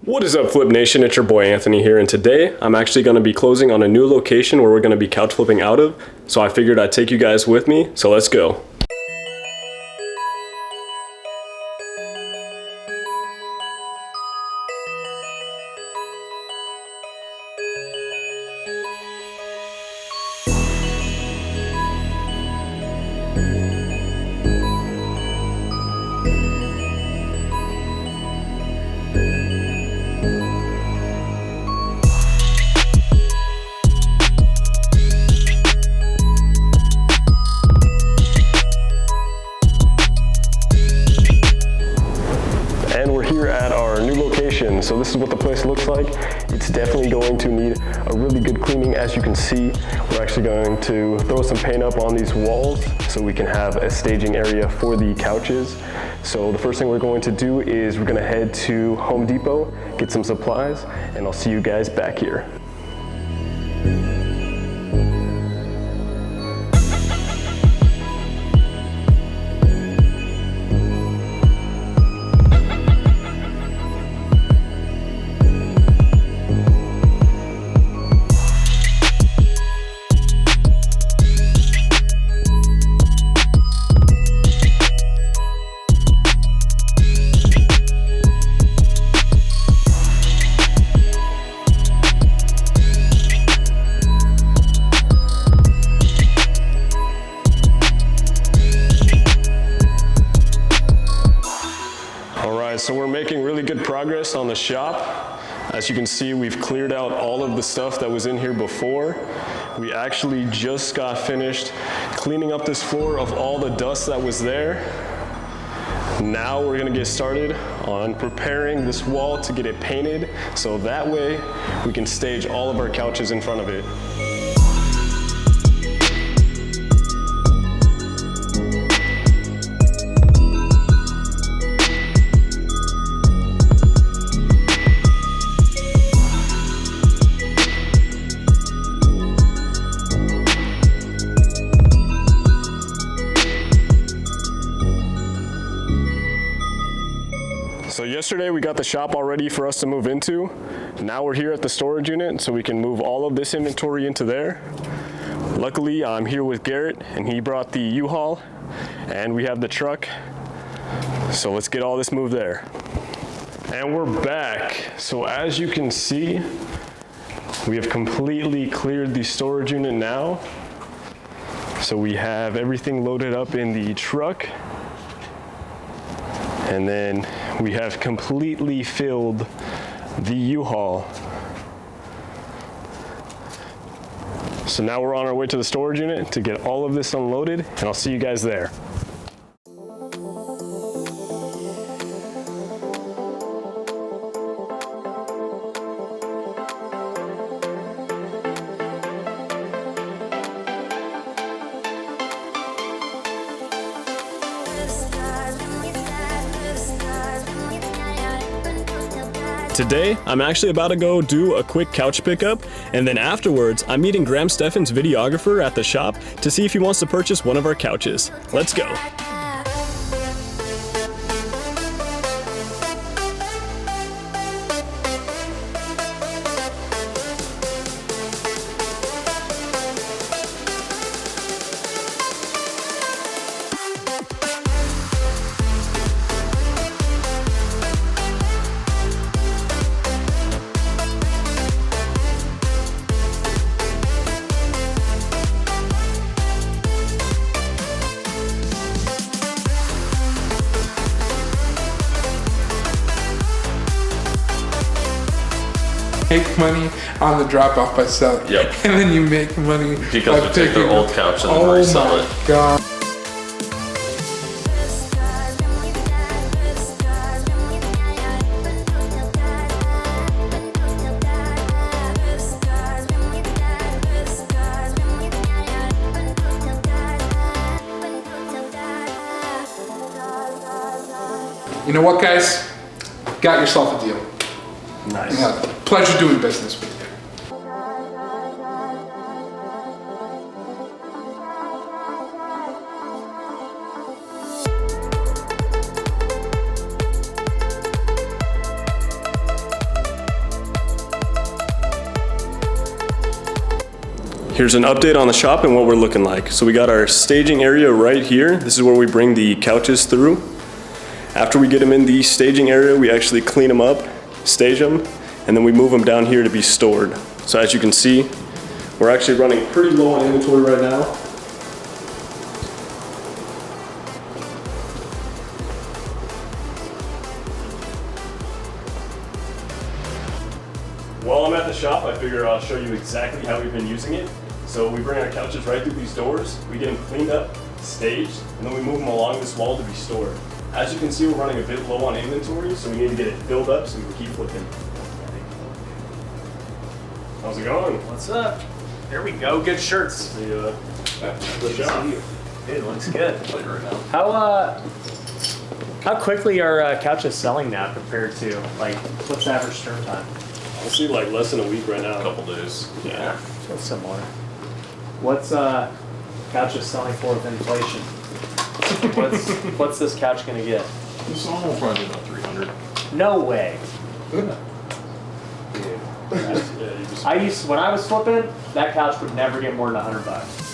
What is up, Flip Nation? It's your boy Anthony here, and today I'm actually going to be closing on a new location where we're going to be couch flipping out of, so I figured I'd take you guys with me, so let's go. And we're here at our new location. So this is what the place looks like. It's definitely going to need a really good cleaning. As you can see, we're actually going to throw some paint up on these walls so we can have a staging area for the couches. So the first thing we're going to do is we're gonna head to Home Depot, get some supplies, and I'll see you guys back here. So we're making really good progress on the shop. As you can see, we've cleared out all of the stuff that was in here before. We actually just got finished cleaning up this floor of all the dust that was there. Now we're gonna get started on preparing this wall to get it painted, so that way we can stage all of our couches in front of it. So yesterday we got the shop all ready for us to move into. Now we're here at the storage unit so we can move all of this inventory into there. Luckily, I'm here with Garrett and he brought the U-Haul and we have the truck. So let's get all this moved there. And we're back. So as you can see, we have completely cleared the storage unit now. So we have everything loaded up in the truck. And then we have completely filled the U-Haul. So now we're on our way to the storage unit to get all of this unloaded, and I'll see you guys there. Today, I'm actually about to go do a quick couch pickup, and then afterwards, I'm meeting Graham Steffen's videographer at the shop to see if he wants to purchase one of our couches. Let's go. Make money on the drop off by selling. Yep. And then you make money because we take their old couch and then resell it. Oh my God. You know what, guys? Got yourself a deal. Nice. Yeah, pleasure doing business with you. Here's an update on the shop and what we're looking like. So we got our staging area right here. This is where we bring the couches through. After we get them in the staging area, we actually clean them up, stage them, and then we move them down here to be stored. So as you can see, we're actually running pretty low on inventory right now. While I'm at the shop, I figure I'll show you exactly how we've been using it. So we bring our couches right through these doors, we get them cleaned up, staged, and then we move them along this wall to be stored. As you can see, we're running a bit low on inventory, so we need to get it filled up so we can keep flipping. How's it going? What's up? Here we go. Good shirts. The shop. It looks good. How quickly are couches selling now compared to like what's the average turn time? Honestly, like less than a week right now. A couple days. Yeah, feels similar. What's couches selling for with inflation? What's this couch gonna get? This one will probably be about 300. No way. Yeah, When I was flipping, that couch would never get more than $100.